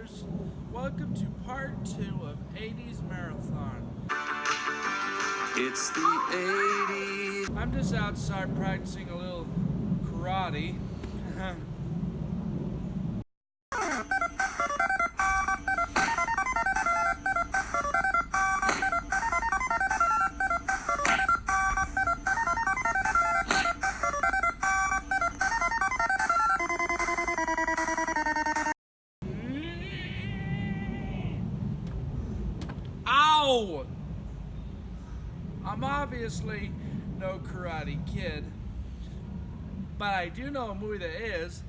viewers. Welcome to part 2 of 80s Marathon. It's the 80s. I'm just outside practicing a little karate. Ow! I'm obviously no Karate Kid, but I do know a movie that is.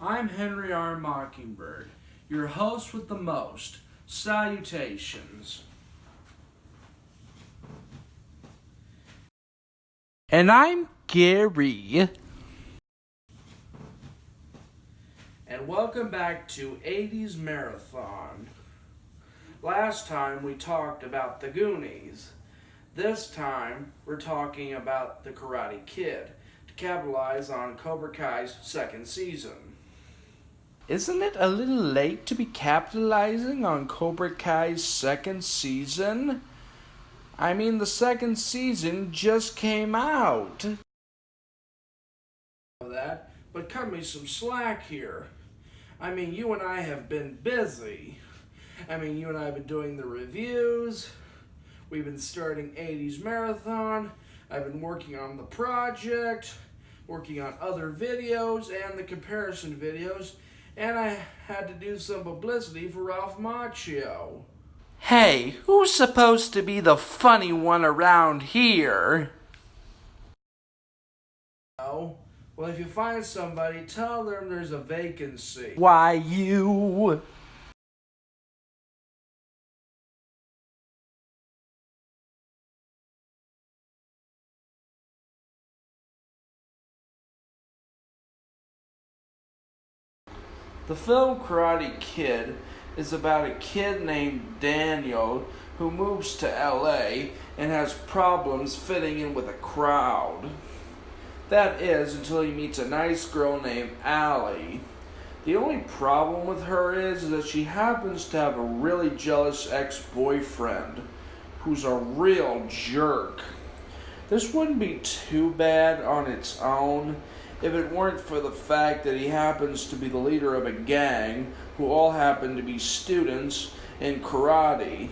I'm Henry R. Mockingbird, your host with the most. Salutations. And I'm Gary. And welcome back to 80s Marathon. Last time we talked about the Goonies. This time we're talking about the Karate Kid to capitalize on Cobra Kai's second season. Isn't it a little late to be capitalizing on Cobra Kai's second season? I mean, the second season just came out. That, but cut me some slack here. I mean, you and I have been busy. I mean, you and I have been doing the reviews. We've been starting 80s Marathon. I've been working on the project, working on other videos and the comparison videos, and I had to do some publicity for Ralph Macchio. Hey, who's supposed to be the funny one around here? Oh, well, if you find somebody, tell them there's a vacancy. Why, you? The film Karate Kid is about a kid named Daniel who moves to LA and has problems fitting in with a crowd. That is, until he meets a nice girl named Allie. The only problem with her is that she happens to have a really jealous ex-boyfriend who's a real jerk. This wouldn't be too bad on its own if it weren't for the fact that he happens to be the leader of a gang who all happen to be students in karate.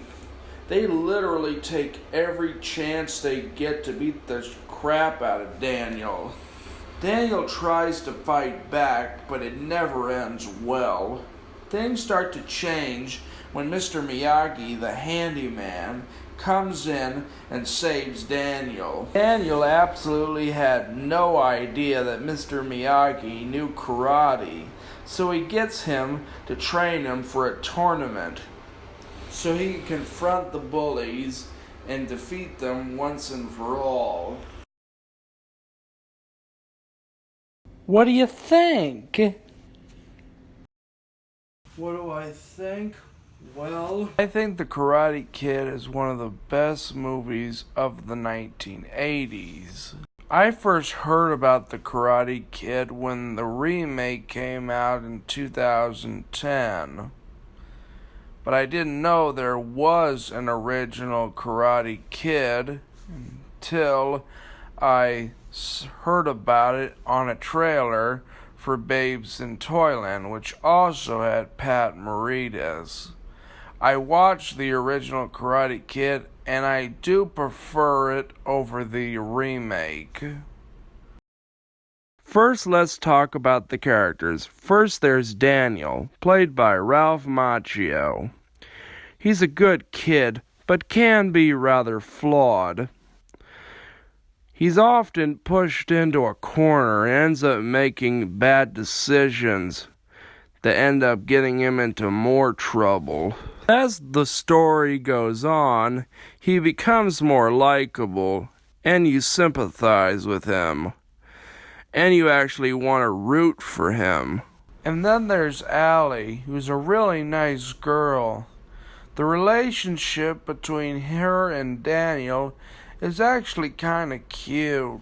They literally take every chance they get to beat the crap out of Daniel. Daniel tries to fight back, but it never ends well. Things start to change when Mr. Miyagi, the handyman, comes in and saves Daniel. Daniel absolutely had no idea that Mr. Miyagi knew karate, so he gets him to train him for a tournament so he can confront the bullies and defeat them once and for all. What do you think? What do I think? Well, I think The Karate Kid is one of the best movies of the 1980s. I first heard about The Karate Kid when the remake came out in 2010. But I didn't know there was an original Karate Kid until I heard about it on a trailer for Babes in Toyland, which also had Pat Morita. I watched the original Karate Kid, and I do prefer it over the remake. First, let's talk about the characters. First, there's Daniel, played by Ralph Macchio. He's a good kid, but can be rather flawed. He's often pushed into a corner and ends up making bad decisions that end up getting him into more trouble. As the story goes on, he becomes more likable, and you sympathize with him, and you actually want to root for him. And then there's Allie, who's a really nice girl. The relationship between her and Daniel is actually kind of cute.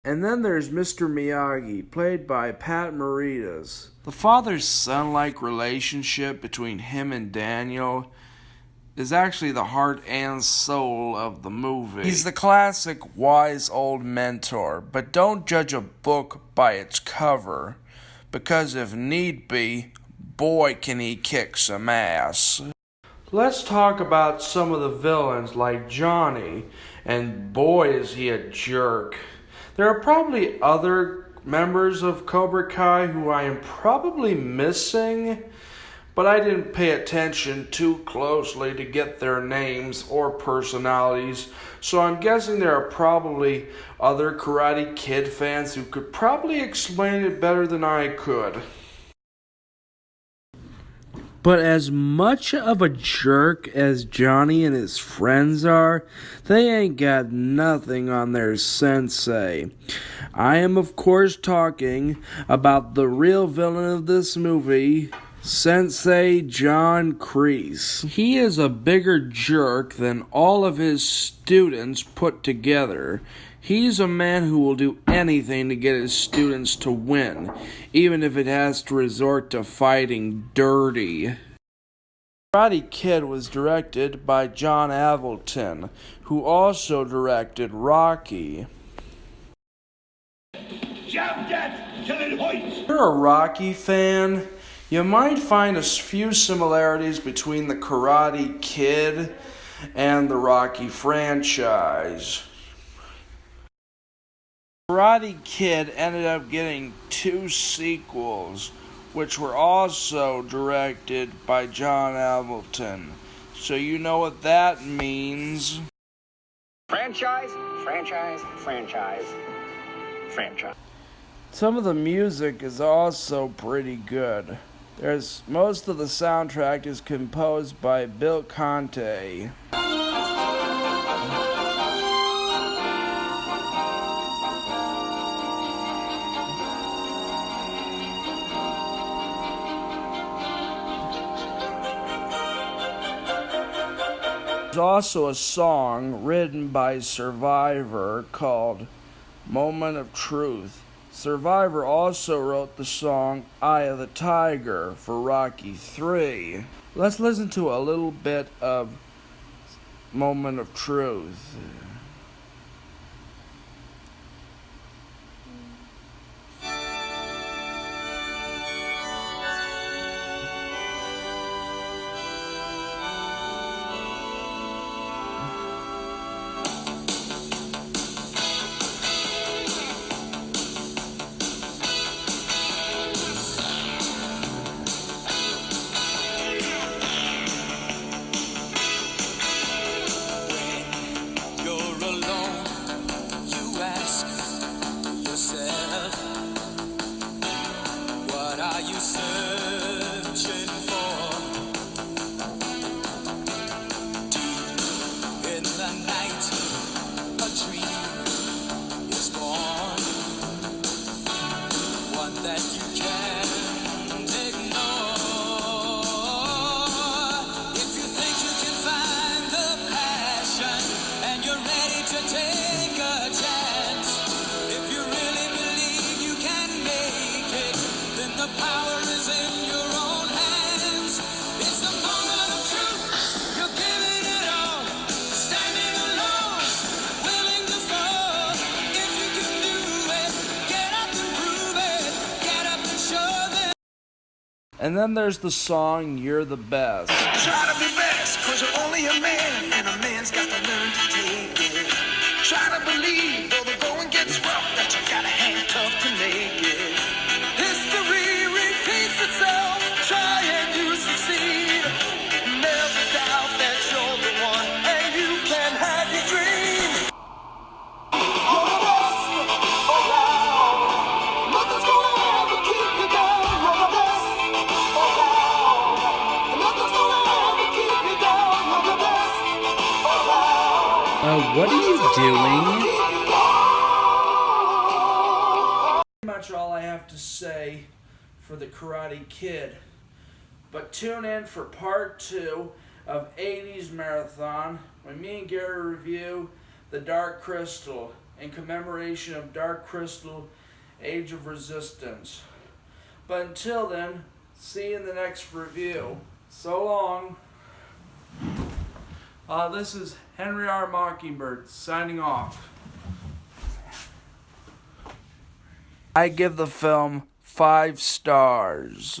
And then there's Mr. Miyagi, played by Pat Morita. The father-son-like relationship between him and Daniel is actually the heart and soul of the movie. He's the classic wise old mentor, but don't judge a book by its cover, because if need be, boy can he kick some ass. Let's talk about some of the villains like Johnny, and boy is he a jerk. There are probably other members of Cobra Kai who I am probably missing, but I didn't pay attention too closely to get their names or personalities, so I'm guessing there are probably other Karate Kid fans who could probably explain it better than I could. But as much of a jerk as Johnny and his friends are, they ain't got nothing on their sensei. I am, of course, talking about the real villain of this movie, Sensei John Kreese. He is a bigger jerk than all of his students put together. He's a man who will do anything to get his students to win, even if it has to resort to fighting dirty. Karate Kid was directed by John Avildsen, who also directed Rocky. If you're a Rocky fan, you might find a few similarities between the Karate Kid and the Rocky franchise. Karate Kid ended up getting 2 sequels, which were also directed by John Avildsen. So you know what that means. Franchise, franchise, franchise, franchise. Some of the music is also pretty good. Most of the soundtrack is composed by Bill Conti. There's also a song written by Survivor called Moment of Truth. Survivor also wrote the song Eye of the Tiger for Rocky III. Let's listen to a little bit of Moment of Truth. You're alone, you ask yourself, what are you searching for? Deep in the night, a dream is born, one that you can't ignore. If you think you can find the passion and you're ready to take a chance, if you really believe you can make it, then the power is in your own hands. It's the moment of truth. You're giving it all, standing alone, willing to fall. If you can do it, get up and prove it. Get up and show them. And then there's the song You're the Best. Try to be best, cause you're only a man, and a man's got to learn to take it. Try to believe, though the going gets rough, that you gotta hang tough to make it. History repeats itself, try and you succeed. Never doubt that you're the one, and you can have your dream. You're the best around. Nothing's gonna ever keep you down. You're the best around. Nothing's gonna ever keep you down. You're the best around. What are you doing? Pretty much all I have to say for the Karate Kid. But tune in for part 2 of 80s Marathon when me and Gary review The Dark Crystal in commemoration of Dark Crystal Age of Resistance. But until then, see you in the next review. So long. This is Henry R. Mockingbird signing off. I give the film 5 stars.